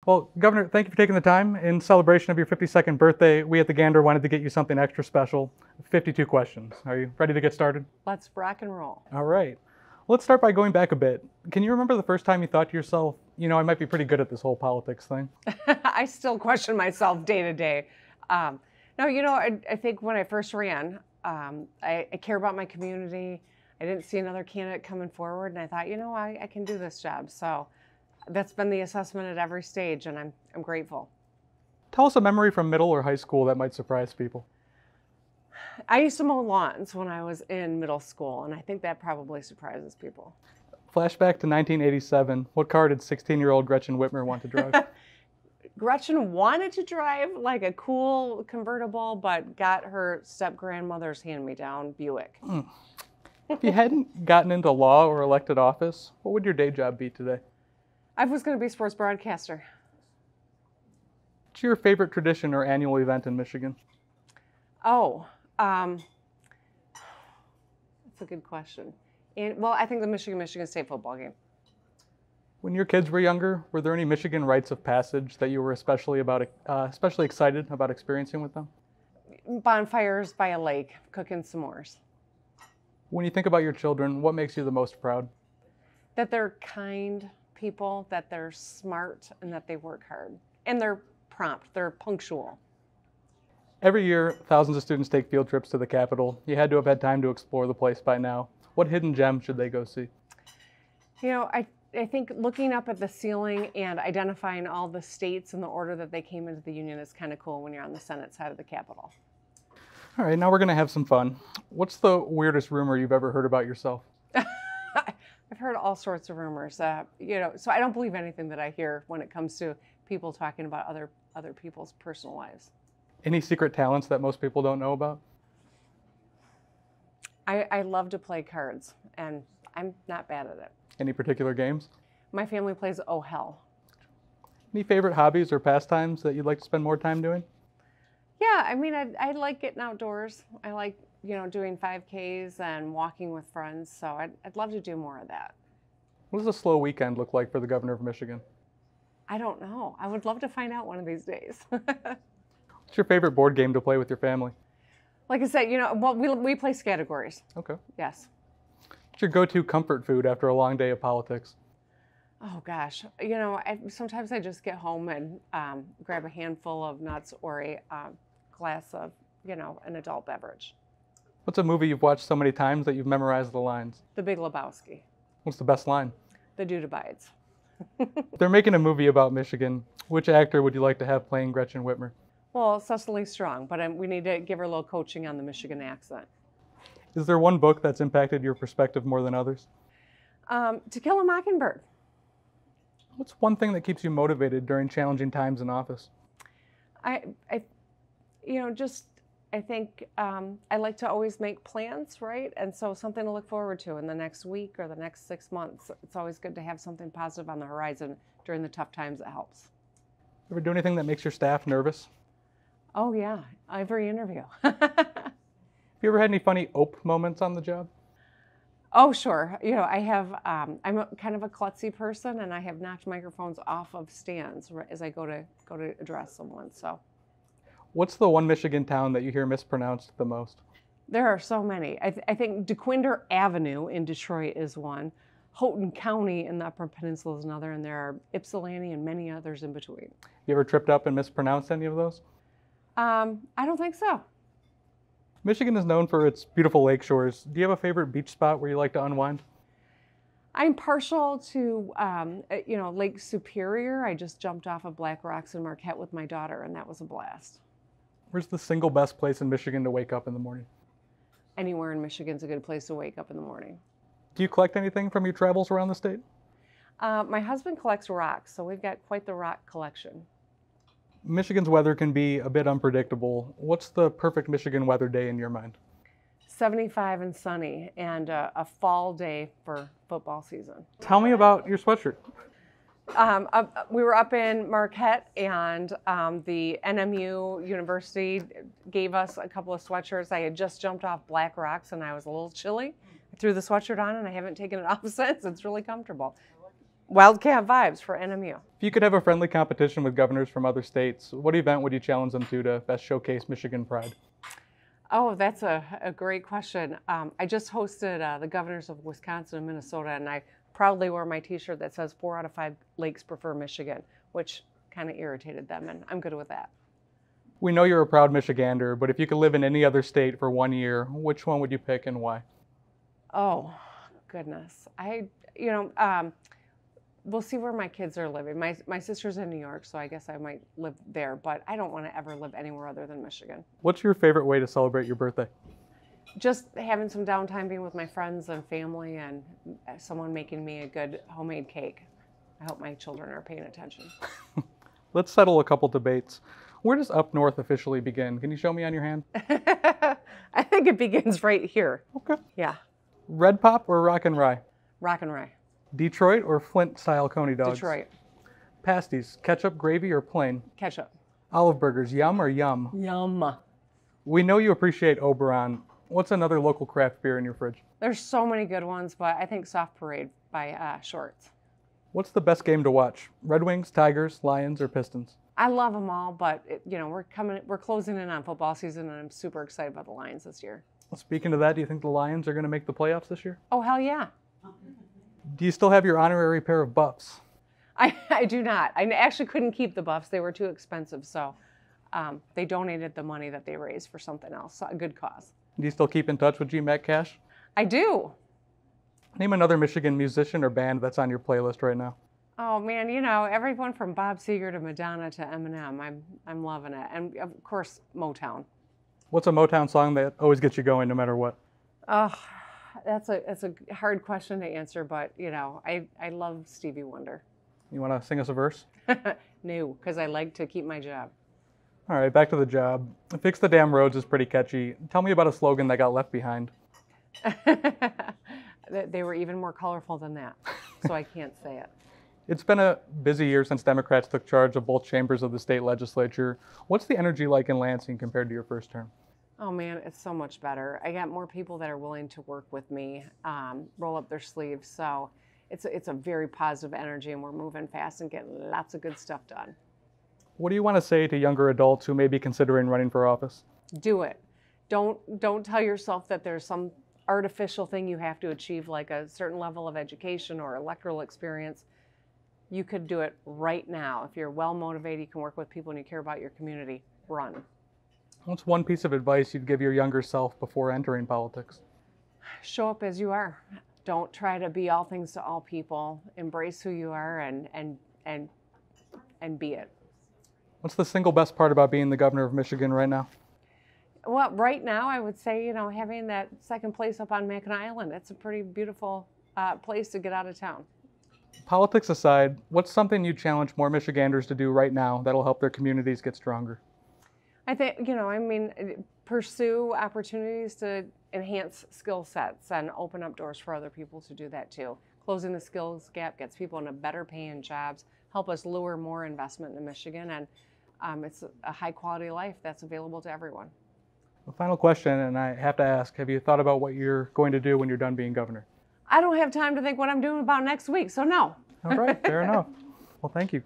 Well, Governor, thank you for taking the time. In celebration of your 52nd birthday, we at the Gander wanted to get you something extra special. 52 questions. Are you ready to get started? Let's rock and roll. All right. Let's start by going back a bit. Can you remember the first time you thought to yourself, I might be pretty good at this whole politics thing? I still question myself day to day. No, I think when I first ran, I care about my community. I didn't see another candidate coming forward, and I thought, I can do this job. So that's been the assessment at every stage, and I'm grateful. Tell us a memory from middle or high school that might surprise people. I used to mow lawns when I was in middle school, and I think that probably surprises people. Flashback to 1987. What car did 16-year-old Gretchen Whitmer want to drive? Gretchen wanted to drive like a cool convertible, but got her step-grandmother's hand-me-down Buick. If you hadn't gotten into law or elected office, what would your day job be today? I was going to be a sports broadcaster. What's your favorite tradition or annual event in Michigan? Oh, that's a good question. I think the Michigan State football game. When your kids were younger, were there any Michigan rites of passage that you were especially excited about experiencing with them? Bonfires by a lake, cooking s'mores. When you think about your children, what makes you the most proud? That they're kind people, that they're smart, and that they work hard. And they're prompt, they're punctual. Every year, thousands of students take field trips to the Capitol. You had to have had time to explore the place by now. What hidden gem should they go see? I think looking up at the ceiling and identifying all the states in the order that they came into the Union is kind of cool when you're on the Senate side of the Capitol. All right, now we're going to have some fun. What's the weirdest rumor you've ever heard about yourself? I've heard all sorts of rumors, so I don't believe anything that I hear when it comes to people talking about other people's personal lives. Any secret talents that most people don't know about? I love to play cards, and I'm not bad at it. Any particular games? My family plays Oh Hell. Any favorite hobbies or pastimes that you'd like to spend more time doing? Yeah, I like getting outdoors. I like, doing 5Ks and walking with friends, so I'd love to do more of that. What does a slow weekend look like for the governor of Michigan? I don't know. I would love to find out one of these days. What's your favorite board game to play with your family? Like I said, we play categories. Okay. Yes. What's your go-to comfort food after a long day of politics? Oh gosh, sometimes I just get home and grab a handful of nuts or a glass of, an adult beverage. What's a movie you've watched so many times that you've memorized the lines? The Big Lebowski. What's the best line? The dude abides. They're making a movie about Michigan. Which actor would you like to have playing Gretchen Whitmer? Well, Cecily Strong, but we need to give her a little coaching on the Michigan accent. Is there one book that's impacted your perspective more than others? To Kill a Mockingbird. What's one thing that keeps you motivated during challenging times in office? I think I like to always make plans, right? And so something to look forward to in the next week or the next 6 months. It's always good to have something positive on the horizon during the tough times. It helps. Ever do anything that makes your staff nervous? Oh yeah, every interview. Have you ever had any funny ope moments on the job? Oh, sure. I have, I'm kind of a klutzy person, and I have knocked microphones off of stands as I go to address someone. So, what's the one Michigan town that you hear mispronounced the most? There are so many. I think DeQuinder Avenue in Detroit is one. Houghton County in the Upper Peninsula is another, and there are Ypsilanti and many others in between. You ever tripped up and mispronounced any of those? I don't think so. Michigan is known for its beautiful lake shores. Do you have a favorite beach spot where you like to unwind? I'm partial to, Lake Superior. I just jumped off of Black Rocks in Marquette with my daughter, and that was a blast. Where's the single best place in Michigan to wake up in the morning? Anywhere in Michigan's a good place to wake up in the morning. Do you collect anything from your travels around the state? My husband collects rocks, so we've got quite the rock collection. Michigan's weather can be a bit unpredictable. What's the perfect Michigan weather day in your mind? 75 and sunny, and a fall day for football season. Tell me about your sweatshirt. We were up in Marquette, and the NMU University gave us a couple of sweatshirts. I had just jumped off Black Rocks, and I was a little chilly. I threw the sweatshirt on, and I haven't taken it off since. It's really comfortable. Wildcat vibes for NMU. If you could have a friendly competition with governors from other states, what event would you challenge them to best showcase Michigan pride? Oh, that's a great question. I just hosted the governors of Wisconsin and Minnesota, and I proudly wore my t-shirt that says 4 out of 5 lakes prefer Michigan, which kind of irritated them, and I'm good with that. We know you're a proud Michigander, but if you could live in any other state for 1 year, which one would you pick and why? Oh, goodness. We'll see where my kids are living. My sister's in New York, so I guess I might live there, but I don't want to ever live anywhere other than Michigan. What's your favorite way to celebrate your birthday? Just having some downtime, being with my friends and family, and someone making me a good homemade cake. I hope my children are paying attention. Let's settle a couple debates. Where does up north officially begin? Can you show me on your hand? I think it begins right here. Okay. Yeah. Red Pop or Rock and Rye? Rock and Rye. Detroit or Flint-style Coney dogs? Detroit. Pasties, ketchup, gravy, or plain? Ketchup. Olive burgers, yum or yum? Yum. We know you appreciate Oberon. What's another local craft beer in your fridge? There's so many good ones, but I think Soft Parade by Shorts. What's the best game to watch? Red Wings, Tigers, Lions, or Pistons? I love them all, but we're closing in on football season, and I'm super excited about the Lions this year. Speaking of that, do you think the Lions are going to make the playoffs this year? Oh, hell yeah. Do you still have your honorary pair of Buffs? I do not. I actually couldn't keep the Buffs. They were too expensive, so they donated the money that they raised for something else, a good cause. Do you still keep in touch with GMAT Cash? I do. Name another Michigan musician or band that's on your playlist right now. Oh man, everyone from Bob Seger to Madonna to Eminem, I'm loving it, and of course Motown. What's a Motown song that always gets you going no matter what? Oh, that's a hard question to answer, but I love Stevie Wonder. You want to sing us a verse? No, because I like to keep my job. All right, back to the job. Fix the damn roads is pretty catchy. Tell me about a slogan that got left behind. They were even more colorful than that, so I can't say it. It's been a busy year since Democrats took charge of both chambers of the state legislature. What's the energy like in Lansing compared to your first term? Oh man, it's so much better. I got more people that are willing to work with me, roll up their sleeves. So it's a very positive energy, and we're moving fast and getting lots of good stuff done. What do you want to say to younger adults who may be considering running for office? Do it. Don't tell yourself that there's some artificial thing you have to achieve, like a certain level of education or electoral experience. You could do it right now. If you're well motivated, you can work with people, and you care about your community, run. What's one piece of advice you'd give your younger self before entering politics? Show up as you are. Don't try to be all things to all people. Embrace who you are and be it. What's the single best part about being the governor of Michigan right now? Well, right now I would say, having that second place up on Mackinac Island, it's a pretty beautiful place to get out of town. Politics aside, what's something you challenge more Michiganders to do right now that'll help their communities get stronger? I think, pursue opportunities to enhance skill sets and open up doors for other people to do that too. Closing the skills gap gets people into better paying jobs, help us lure more investment into Michigan, and it's a high quality life that's available to everyone. The final question, and I have to ask, have you thought about what you're going to do when you're done being governor? I don't have time to think what I'm doing about next week, so no. All right, fair enough. Well, thank you.